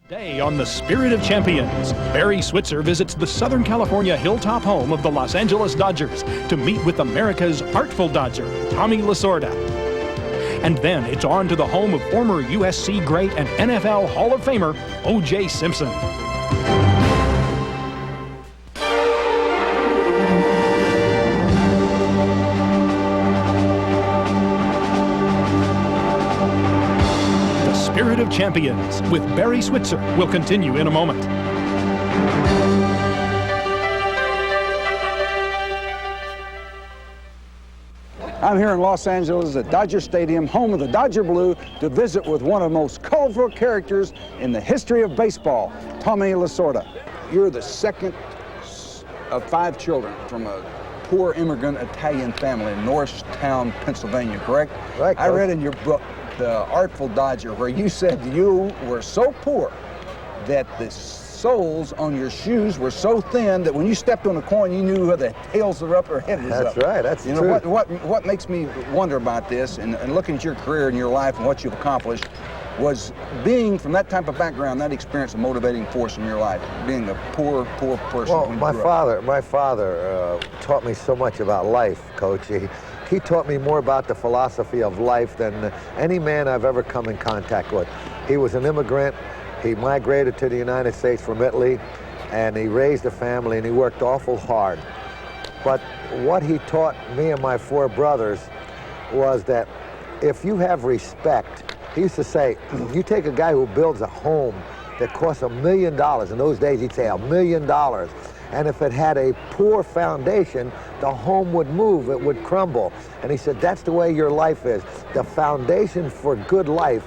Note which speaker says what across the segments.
Speaker 1: Today on The Spirit of Champions, Barry Switzer visits the Southern California hilltop home of the Los Angeles Dodgers to meet with America's artful Dodger, Tommy Lasorda. And then it's on to the home of former USC great and NFL Hall of Famer, O.J. Simpson. Spirit of Champions with Barry Switzer will continue in a moment.
Speaker 2: I'm here in Los Angeles at Dodger Stadium, home of the Dodger Blue, to visit with one of the most colorful characters in the history of baseball, Tommy Lasorda. You're the second of 5 children from a poor immigrant Italian family in Norristown, Pennsylvania, correct?
Speaker 3: Right.
Speaker 2: I read in your book, The Artful Dodger, where you said you were so poor that the soles on your shoes were so thin that when you stepped on a coin, you knew whether the tails were up or head is up.
Speaker 3: That's right. That's
Speaker 2: true.
Speaker 3: You know
Speaker 2: what makes me wonder about this, and looking at your career and your life and what you've accomplished, was being from that type of background, that experience, a motivating force in your life, being a poor person.
Speaker 3: Well,
Speaker 2: when you
Speaker 3: my
Speaker 2: grew up.
Speaker 3: father taught me so much about life, Coach. He taught me more about the philosophy of life than any man I've ever come in contact with. He was an immigrant. He migrated to the United States from Italy, and he raised a family, and he worked awful hard. But what he taught me and my 4 brothers was that if you have respect, he used to say, you take a guy who builds a home that costs $1 million. In those days, he'd say $1 million. And if it had a poor foundation, the home would move, it would crumble. And he said, that's the way your life is. The foundation for good life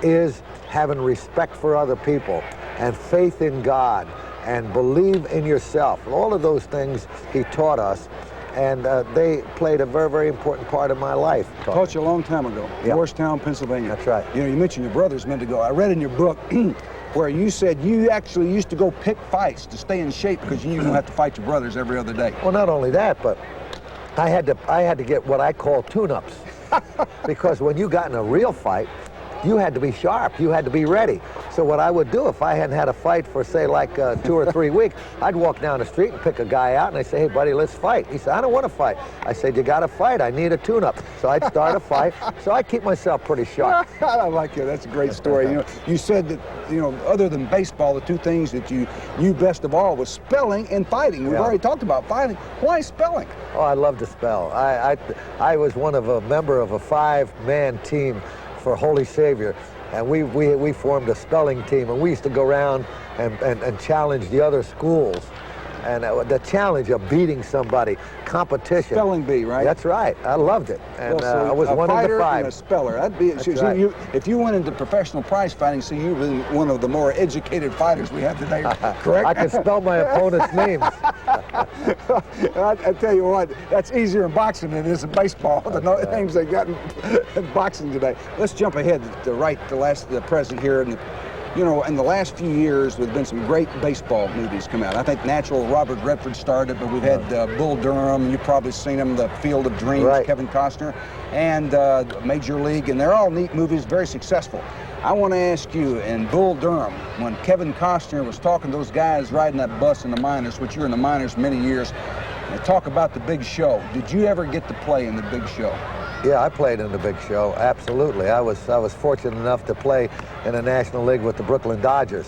Speaker 3: is having respect for other people and faith in God and believe in yourself. All of those things he taught us, and they played a very, very important part of my life.
Speaker 2: Taught you a long time ago,
Speaker 3: Yep.
Speaker 2: Morristown, Pennsylvania.
Speaker 3: That's right.
Speaker 2: You know, you mentioned your brothers a minute ago. I read in your book where you said you actually used to go pick fights to stay in shape because you knew you were going to have to fight your brothers every other day.
Speaker 3: Well, not only that, but I had to get what I call tune-ups. Because when you got in a real fight, you had to be sharp, you had to be ready. So what I would do if I hadn't had a fight for, say, like 2 or 3 weeks, I'd walk down the street and pick a guy out, and I'd say, hey, buddy, let's fight. He said, I don't want to fight. I said, you got to fight. I need a tune-up. So I'd start a fight. So I keep myself pretty sharp.
Speaker 2: I like it. That's a great story. You know, you said that, you know, other than baseball, the 2 things that you knew best of all was spelling and fighting. We've already talked about fighting. Why spelling?
Speaker 3: Oh, I love to spell. I was a member of a 5-man team for Holy Savior, and we formed a spelling team, and we used to go around and challenge the other schools, and the challenge of beating somebody, competition.
Speaker 2: Spelling bee, right?
Speaker 3: That's right. I loved it, and
Speaker 2: well, so
Speaker 3: I was one of the 5.
Speaker 2: And a speller. That'd be. So
Speaker 3: right.
Speaker 2: If you went into professional prize fighting, so you were one of the more educated fighters we have today, correct?
Speaker 3: I can spell my opponent's names.
Speaker 2: I tell you what, that's easier in boxing than it is in baseball. The names they got in boxing today. Let's jump ahead to the present here. And you know, in the last few years, there's been some great baseball movies come out. I think Natural, Robert Redford started, but we've had Bull Durham. You've probably seen him, The Field of Dreams, right. Kevin Costner, and Major League, and they're all neat movies, very successful. I want to ask you, in Bull Durham, when Kevin Costner was talking to those guys riding that bus in the minors, which you were in the minors many years, and talk about the big show. Did you ever get to play in the big show?
Speaker 3: Yeah, I played in the big show, absolutely. I was fortunate enough to play in the National League with the Brooklyn Dodgers.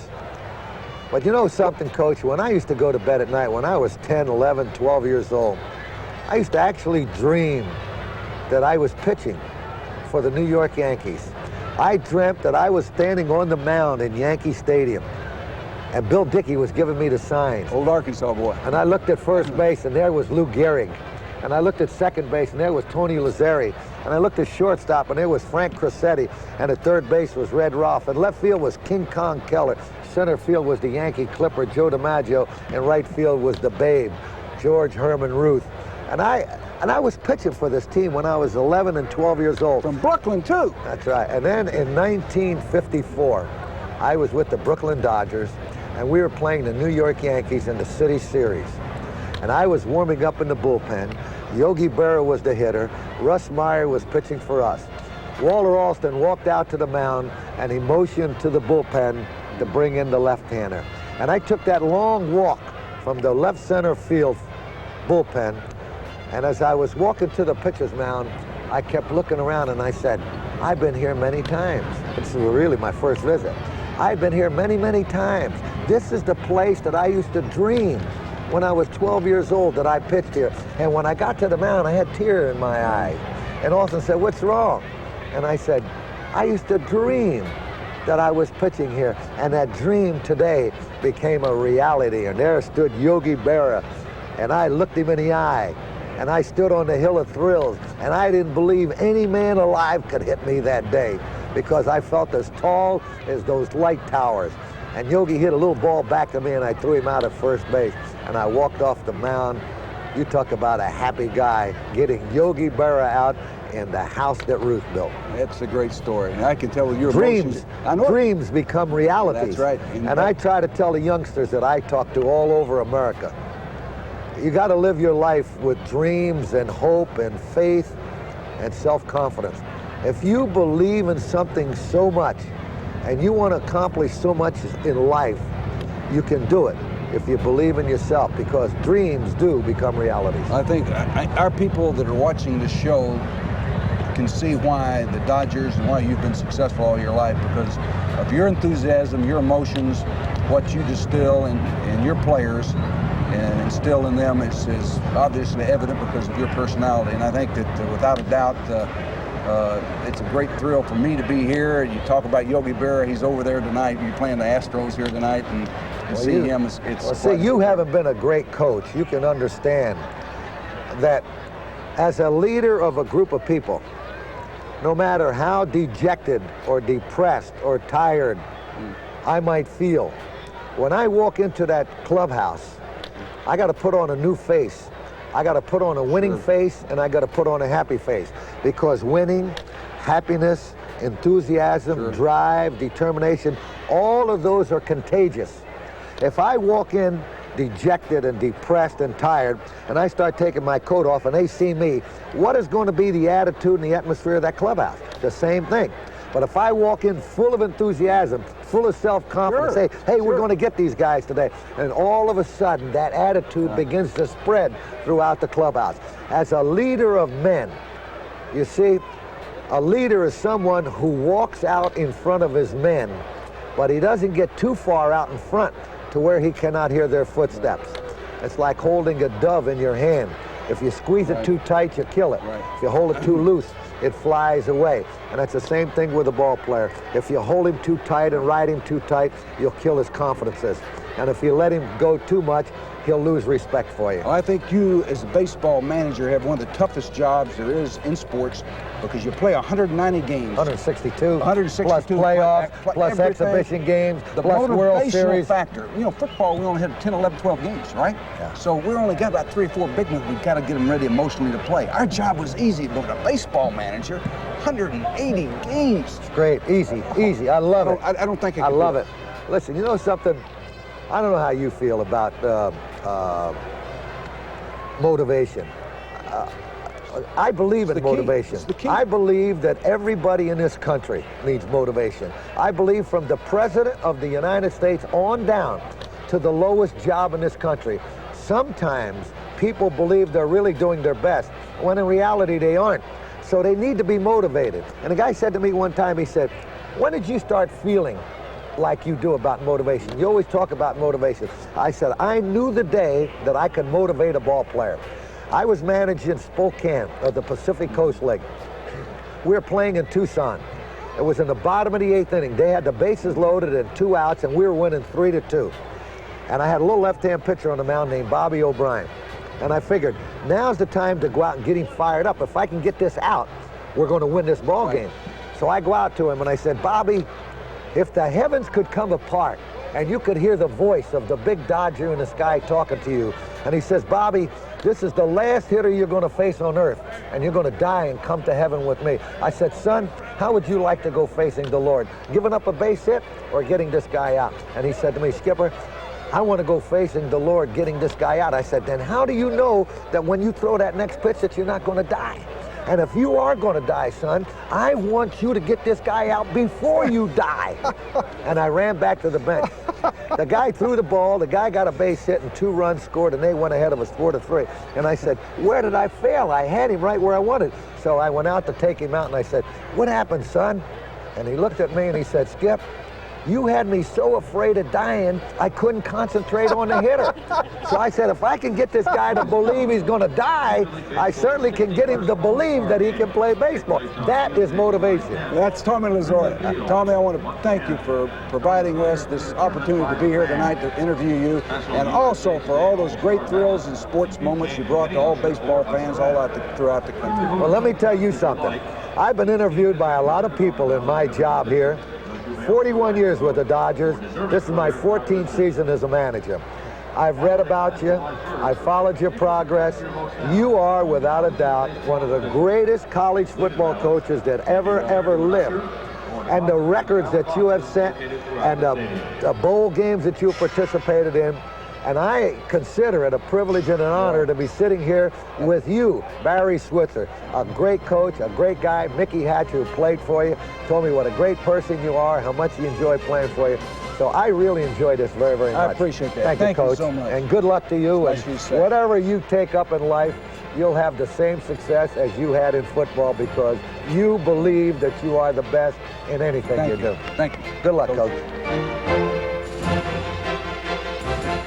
Speaker 3: But you know something, Coach? When I used to go to bed at night, when I was 10, 11, 12 years old, I used to actually dream that I was pitching for the New York Yankees. I dreamt that I was standing on the mound in Yankee Stadium, and Bill Dickey was giving me the sign.
Speaker 2: Old Arkansas boy.
Speaker 3: And I looked at first base, and there was Lou Gehrig. And I looked at second base, and there was Tony Lazzeri. And I looked at shortstop, and there was Frank Cressetti. And at third base was Red Rolfe. And left field was King Kong Keller. Center field was the Yankee Clipper, Joe DiMaggio. And right field was the Babe, George Herman Ruth. And I was pitching for this team when I was 11 and 12 years old.
Speaker 2: From Brooklyn, too.
Speaker 3: That's right. And then in 1954, I was with the Brooklyn Dodgers, and we were playing the New York Yankees in the City Series. And I was warming up in the bullpen. Yogi Berra was the hitter. Russ Meyer was pitching for us. Walter Alston walked out to the mound, and he motioned to the bullpen, to bring in the left-hander. And I took that long walk from the left center field bullpen, and as I was walking to the pitcher's mound, I kept looking around and I said, I've been here many times. This is really my first visit. I've been here many, many times. This is the place that I used to dream when I was 12 years old that I pitched here. And when I got to the mound, I had tears in my eyes. And Austin said, what's wrong? And I said, I used to dream that I was pitching here. And that dream today became a reality. And there stood Yogi Berra. And I looked him in the eye. And I stood on the Hill of Thrills. And I didn't believe any man alive could hit me that day, because I felt as tall as those light towers. And Yogi hit a little ball back to me, and I threw him out at first base. And I walked off the mound. You talk about a happy guy, getting Yogi Berra out in the house that Ruth built.
Speaker 2: That's a great story. And I can tell with your
Speaker 3: dreams,
Speaker 2: emotions.
Speaker 3: dreams become realities.
Speaker 2: That's right.
Speaker 3: And I try to tell the youngsters that I talk to all over America, you got to live your life with dreams and hope and faith and self-confidence. If you believe in something so much and you want to accomplish so much in life, you can do it if you believe in yourself, because dreams do become realities.
Speaker 2: I think our people that are watching this show can see why the Dodgers and why you've been successful all your life, because of your enthusiasm, your emotions, what you distill in your players and instill in them is obviously evident because of your personality. And I think that without a doubt, it's a great thrill for me to be here. You talk about Yogi Berra, he's over there tonight. You're playing the Astros here tonight, and see him,
Speaker 3: see, you haven't been a great coach. You can understand that as a leader of a group of people, no matter how dejected or depressed or tired I might feel, when I walk into that clubhouse, I got to put on a new face. I got to put on a winning face, and I got to put on a happy face, because winning, happiness, enthusiasm, drive, determination, all of those are contagious. If I walk in dejected and depressed and tired, and I start taking my coat off and they see me, what is going to be the attitude and the atmosphere of that clubhouse? The same thing. But if I walk in full of enthusiasm, full of self-confidence, say, hey, we're going to get these guys today, and all of a sudden that attitude begins to spread throughout the clubhouse. As a leader of men, you see, a leader is someone who walks out in front of his men, but he doesn't get too far out in front to where he cannot hear their footsteps. It's like holding a dove in your hand. If you squeeze it too tight, you kill it. If you hold it too loose, it flies away. And that's the same thing with a ball player. If you hold him too tight and ride him too tight, you'll kill his confidences. And if you let him go too much, he'll lose respect for you.
Speaker 2: Well, I think you, as a baseball manager, have one of the toughest jobs there is in sports, because you play 190 games.
Speaker 3: 162. Plus playoffs, plus exhibition games, plus World Series.
Speaker 2: Factor. You know, football, we only had 10, 11, 12 games, right? Yeah. So we only got about 3 or 4 big ones. We've got to get them ready emotionally to play. Our job was easy, but a baseball manager, 180 games.
Speaker 3: It's great, easy. I love it.
Speaker 2: I don't think
Speaker 3: I love it. Listen, you know something? I don't know how you feel about motivation. I believe in motivation. I believe that everybody in this country needs motivation. I believe from the President of the United States on down to the lowest job in this country, sometimes people believe they're really doing their best, when in reality they aren't. So they need to be motivated. And a guy said to me one time, he said, when did you start feeling like you do about motivation? You always talk about motivation. I said, I knew the day that I could motivate a ball player. I was managing Spokane of the Pacific Coast League. We were playing in Tucson. It was in the bottom of the 8th inning. They had the bases loaded and 2 outs, and we were winning 3-2. And I had a little left-hand pitcher on the mound named Bobby O'Brien. And I figured, now's the time to go out and get him fired up. If I can get this out, we're going to win this ball game. So I go out to him and I said, Bobby, if the heavens could come apart and you could hear the voice of the big Dodger in the sky talking to you, and he says, Bobby, this is the last hitter you're going to face on earth, and you're going to die and come to heaven with me. I said, son, how would you like to go facing the Lord? Giving up a base hit or getting this guy out? And he said to me, Skipper, I want to go facing the Lord, getting this guy out. I said, then how do you know that when you throw that next pitch that you're not going to die? And if you are going to die, son, I want you to get this guy out before you die. And I ran back to the bench. The guy threw the ball, the guy got a base hit, and 2 runs scored, and they went ahead of us 4-3. And I said, where did I fail? I had him right where I wanted. So I went out to take him out, and I said, what happened, son? And he looked at me and he said, Skip, you had me so afraid of dying, I couldn't concentrate on the hitter. So I said, if I can get this guy to believe he's going to die, I certainly can get him to believe that he can play baseball. That is motivation.
Speaker 2: That's Tommy Lasorda. Tommy, I want to thank you for providing us this opportunity to be here tonight to interview you, and also for all those great thrills and sports moments you brought to all baseball fans all throughout the country.
Speaker 3: Well, let me tell you something. I've been interviewed by a lot of people in my job here. 41 years with the Dodgers. This is my 14th season as a manager. I've read about you. I've followed your progress. You are, without a doubt, one of the greatest college football coaches that ever lived. And the records that you have set and the bowl games that you participated in, and I consider it a privilege and an honor to be sitting here with you, Barry Switzer, a great coach, a great guy. Mickey Hatcher, who played for you, told me what a great person you are, how much you enjoy playing for you. So I really enjoyed this very much.
Speaker 2: I appreciate that.
Speaker 3: Thank you, Coach.
Speaker 2: So much.
Speaker 3: And good luck to you. And whatever you take up in life, you'll have the same success as you had in football, because you believe that you are the best in anything you do.
Speaker 2: Thank you.
Speaker 3: Good luck, Coach.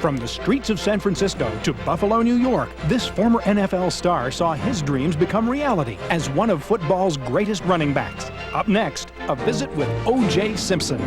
Speaker 1: From the streets of San Francisco to Buffalo, New York, this former NFL star saw his dreams become reality as one of football's greatest running backs. Up next, a visit with O.J. Simpson.